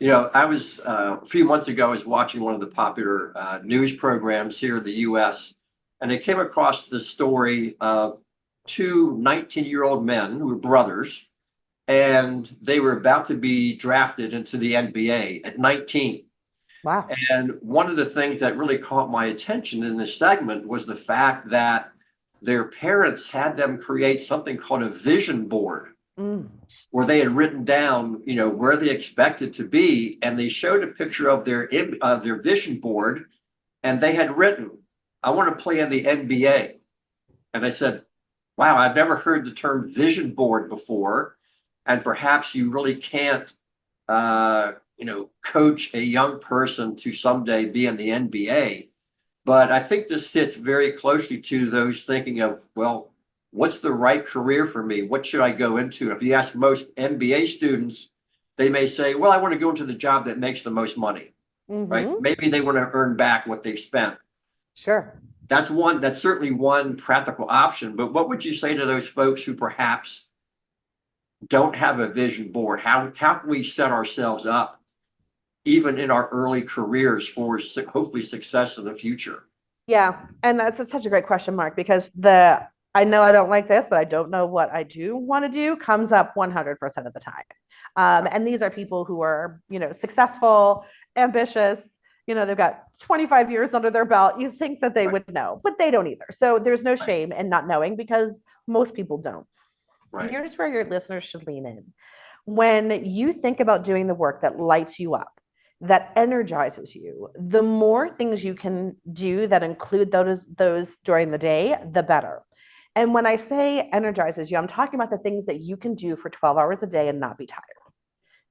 I was a few months ago, I was watching one of the popular news programs here in the US, and I came across the story of two 19-year-old men who were brothers, and they were about to be drafted into the NBA at 19. Wow. And one of the things that really caught my attention in this segment was the fact that their parents had them create something called a vision board Mm. where they had written down, where they expected to be, and they showed a picture of their vision board, and they had written, "I want to play in the NBA." And I said, "Wow, I've never heard the term vision board before, and perhaps you really can't, coach a young person to someday be in the NBA." But I think this sits very closely to those thinking of, well, what's the right career for me? What should I go into? If you ask most MBA students, they may say, well, I want to go into the job that makes the most money, right? Mm-hmm. Maybe they want to earn back what they've spent. Sure. That's certainly one practical option. But what would you say to those folks who perhaps don't have a vision board? How can we set ourselves up, even in our early careers, for hopefully success in the future? Yeah. And that's such a great question, Mark, because the I know I don't like this, but I don't know what I do want to do comes up 100% of the time. And these are people who are, successful, ambitious, they've got 25 years under their belt. You think that they Right, would know, but they don't either. So there's no right, shame in not knowing because most people don't. right, Here's where your listeners should lean in. When you think about doing the work that lights you up, that energizes you, the more things you can do that include those during the day, the better. And when I say energizes you, I'm talking about the things that you can do for 12 hours a day and not be tired,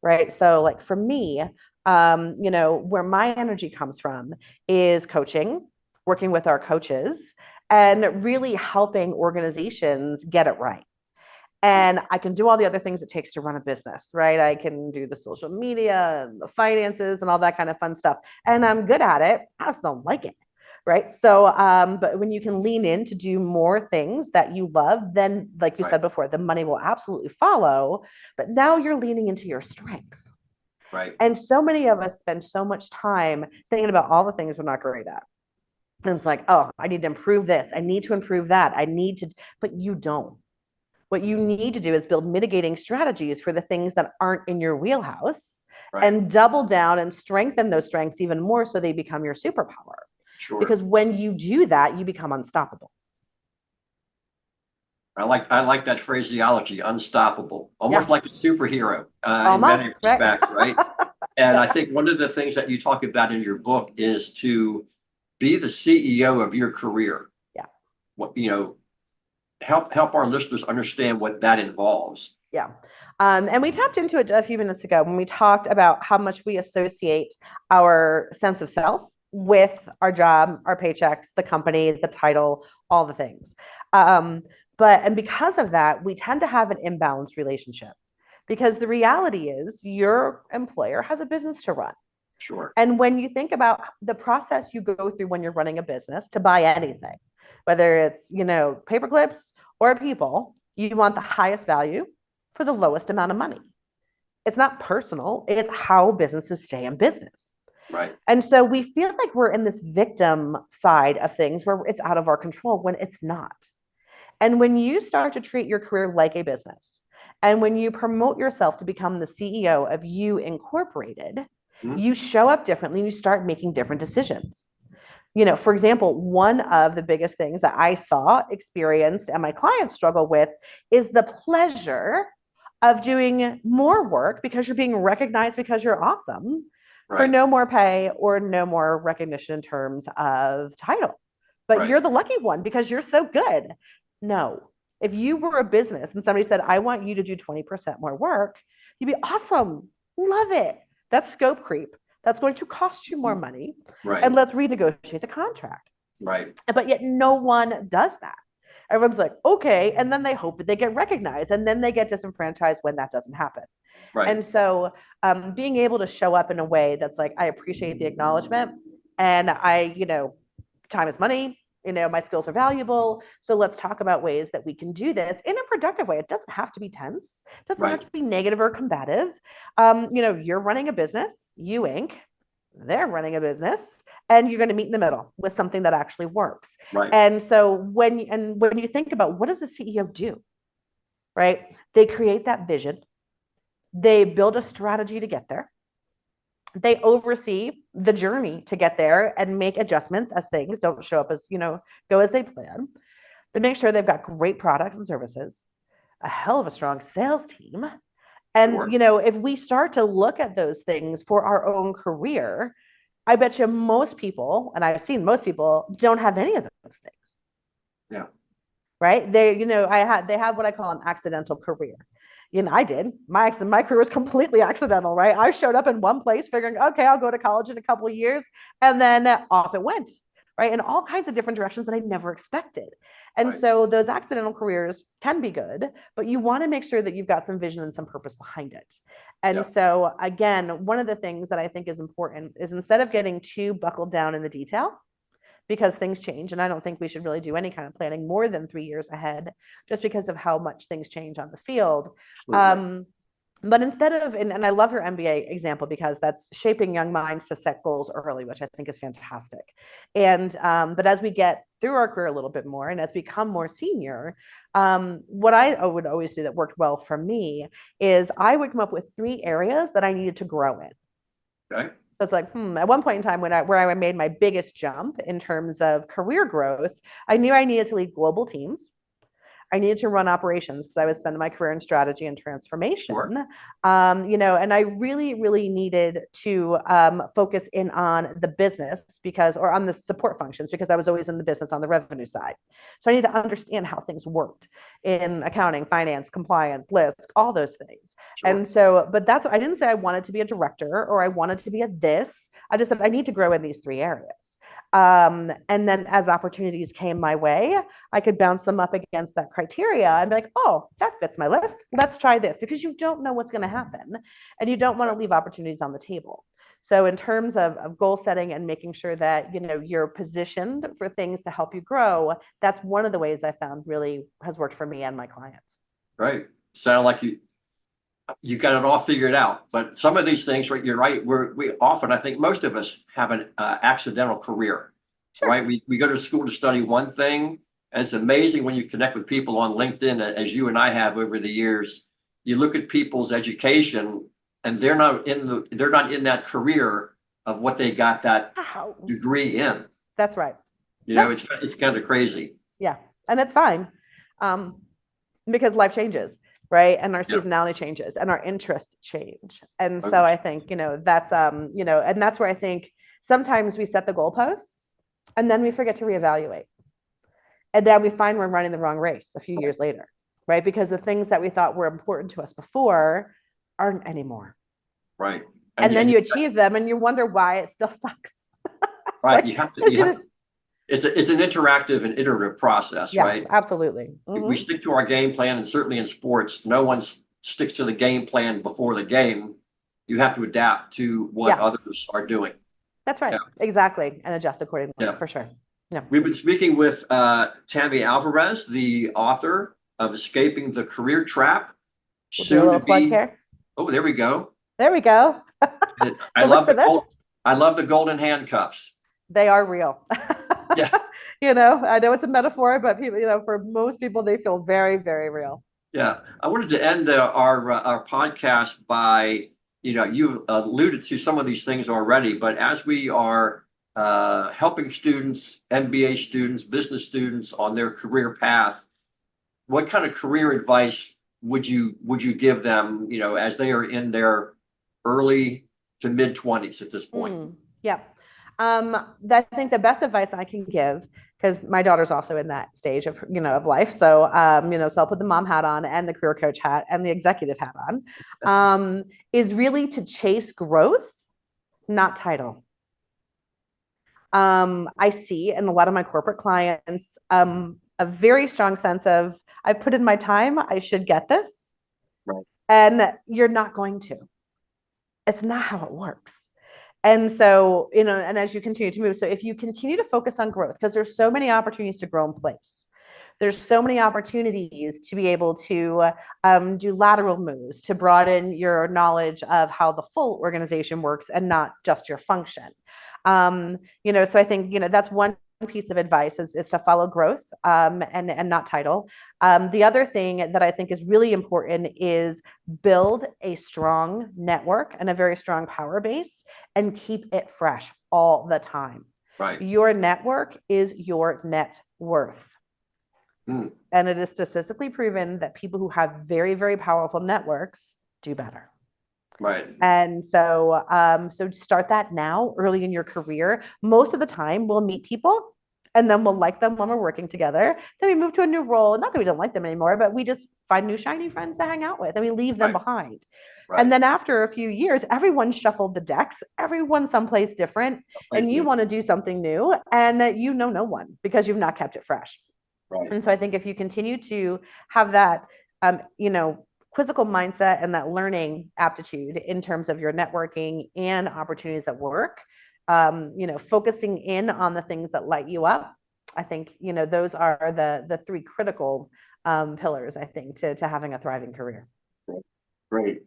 right? So, like for me, where my energy comes from is coaching, working with our coaches, and really helping organizations get it right. And I can do all the other things it takes to run a business, right? I can do the social media and the finances and all that kind of fun stuff. And I'm good at it. I just don't like it. Right. So, but when you can lean in to do more things that you love, then, like you right, said before, the money will absolutely follow. But now you're leaning into your strengths. right. And so many of us spend so much time thinking about all the things we're not great at. And it's like, oh, I need to improve this. I need to improve that. But you don't. What you need to do is build mitigating strategies for the things that aren't in your wheelhouse Right. and double down and strengthen those strengths even more so they become your superpower. Sure. Because when you do that, you become unstoppable. I like that phraseology, unstoppable, almost Yeah, like a superhero in many almost, right? respects, right? And I Yeah, think one of the things that you talk about in your book is to be the CEO of your career. yeah, What, help our listeners understand what that involves. yeah. And we tapped into it a few minutes ago when we talked about how much we associate our sense of self with our job, our paychecks, the company, the title, all the things. Um, and because of that, we tend to have an imbalanced relationship because the reality is your employer has a business to run. Sure. And when you think about the process you go through when you're running a business to buy anything, whether it's, paper clips or people, you want the highest value for the lowest amount of money. It's not personal, it's how businesses stay in business. Right. And so we feel like we're in this victim side of things where it's out of our control when it's not. And when you start to treat your career like a business, and when you promote yourself to become the CEO of You Incorporated, Mhm. you show up differently, you start making different decisions. For example, one of the biggest things that I saw, experienced, and my clients struggle with is the pleasure of doing more work because you're being recognized because you're awesome for Right. no more pay or no more recognition in terms of title. But Right. you're the lucky one because you're so good. No. If you were a business and somebody said, I want you to do 20% more work, you'd be awesome. Love it. That's scope creep. That's going to cost you more money. Right. And let's renegotiate the contract. Right. But yet no one does that. Everyone's like, okay. And then they hope that they get recognized and then they get disenfranchised when that doesn't happen. Right. And so being able to show up in a way that's like, I appreciate the acknowledgement and time is money. my skills are valuable. So let's talk about ways that we can do this in a productive way. It doesn't have to be tense. It doesn't have to be negative or combative. You're running a business, you Inc. They're running a business, and you're going to meet in the middle with something that actually works. Right. And so when you think about what does the CEO do, right? They create that vision. They build a strategy to get there. They oversee the journey to get there and make adjustments as things don't show up as, go as they plan. They make sure they've got great products and services, a hell of a strong sales team. And, Sure. If we start to look at those things for our own career, I bet you most people, and I've seen most people, don't have any of those things. Yeah. Right? They have what I call an accidental career. I did. My career was completely accidental, right? I showed up in one place figuring, okay, I'll go to college in a couple of years, and then off it went, right? In all kinds of different directions that I never expected. And so those accidental careers can be good, but you want to make sure that you've got some vision and some purpose behind it. And so again, one of the things that I think is important is instead of getting too buckled down in the detail, because things change. And I don't think we should really do any kind of planning more than 3 years ahead, just because of how much things change on the field. But instead of, and I love your MBA example because that's shaping young minds to set goals early, which I think is fantastic. And, but as we get through our career a little bit more and as we become more senior, what I would always do that worked well for me is I would come up with 3 areas that I needed to grow in. Okay. So it's like, at one point in time where I made my biggest jump in terms of career growth, I knew I needed to lead global teams. I needed to run operations because I was spending my career in strategy and transformation. Sure. And I really, really needed to focus in on the business or on the support functions because I was always in the business on the revenue side. So I need to understand how things worked in accounting, finance, compliance, lists, all those things. Sure. And so, but I didn't say I wanted to be a director or I wanted to be a this. I just said I need to grow in these 3 areas. And then as opportunities came my way, I could bounce them up against that criteria and be like, oh, that fits my list. Let's try this because you don't know what's going to happen and you don't want to leave opportunities on the table. So in terms of goal setting and making sure that, you're positioned for things to help you grow, that's one of the ways I found really has worked for me and my clients. Right. Sound like you got it all figured out, but some of these things, right? You're right. We often, I think most of us have an accidental career, Sure. right? We go to school to study one thing, and it's amazing when you connect with people on LinkedIn, as you and I have over the years. You look at people's education, and they're not in that career of what they got that degree in. That's right. It's kind of crazy. Yeah, and that's fine, because life changes. Right. And our seasonality changes and our interests change. And so I think, that's, and that's where I think sometimes we set the goalposts and then we forget to reevaluate. And then we find we're running the wrong race a few years later, right? Because the things that we thought were important to us before aren't anymore. Right. And then you achieve them and you wonder why it still sucks. Right. It's an interactive and iterative process, right? Absolutely. Mm-hmm. We stick to our game plan, and certainly in sports, no one sticks to the game plan before the game. You have to adapt to what others are doing. That's right. Exactly. And adjust accordingly, for sure. Yeah. We've been speaking with Tammy Alvarez, the author of Escaping the Career Trap. Soon to be. Oh, there we go. There we go. I love the golden handcuffs. They are real. Yeah. I know it's a metaphor, but people, for most people, they feel very, very real. Yeah. I wanted to end our podcast by, you've alluded to some of these things already, but as we are helping students, MBA students, business students on their career path, what kind of career advice would you give them, as they are in their early to mid 20s at this point? I think the best advice I can give, because my daughter's also in that stage of, of life. So, so I'll put the mom hat on and the career coach hat and the executive hat on, is really to chase growth, not title. I see in a lot of my corporate clients, a very strong sense of, I put in my time, I should get this. Right. And you're not going to. It's not how it works. And so, you know, and as you continue to move, so if you continue to focus on growth, because there's so many opportunities to grow in place, there's so many opportunities to be able to do lateral moves, to broaden your knowledge of how the full organization works and not just your function. You know, so I think, you know, that's one piece of advice is to follow growth and not title. The other thing that I think is really important is build a strong network and a very strong power base and keep it fresh all the time. Right. Your network is your net worth. And it is statistically proven that people who have very, very powerful networks do better. Right. And so, so start that now, early in your career. Most of the time, we'll meet people and then we'll like them when we're working together. Then we move to a new role. Not that we don't like them anymore, but we just find new shiny friends to hang out with and we leave them behind. Right. And then after a few years, everyone shuffled the decks, everyone's someplace different, and you want to do something new, and you know no one because you've not kept it fresh. Right. And so I think if you continue to have that, you know, quizzical mindset and that learning aptitude in terms of your networking and opportunities at work, you know, focusing in on the things that light you up, I think, you know, those are the three critical pillars, I think, to having a thriving career. Great.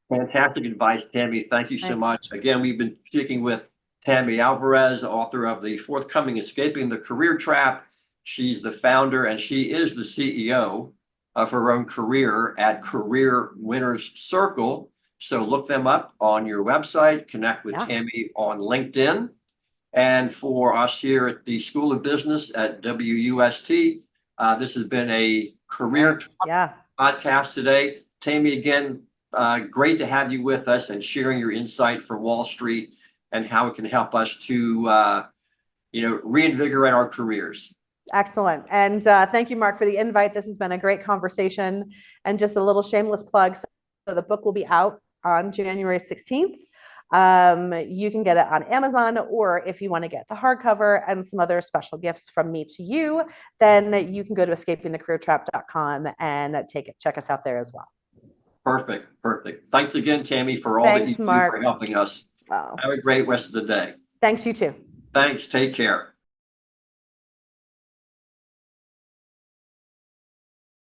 Fantastic advice, Tammy. Thank you so much. Again, we've been speaking with Tammy Alvarez, author of the forthcoming Escaping the Career Trap. She's the founder and she is the CEO of her own career at Career Winners Circle. So look them up on your website, connect with Tammy on LinkedIn. And for us here at the School of Business at WUST, this has been a career podcast today. Tammy, again, great to have you with us and sharing your insight from Wall Street and how it can help us to, you know, reinvigorate our careers. Excellent. And thank you, Mark, for the invite. This has been a great conversation. And just a little shameless plug. So the book will be out on January 16th. You can get it on Amazon, or if you want to get the hardcover and some other special gifts from me to you, then you can go to escapingthecareertrap.com and check us out there as well. Perfect. Perfect. Thanks again, Tammy, for all that you do for helping us. Have a great rest of the day. Thanks, you too. Thanks. Take care.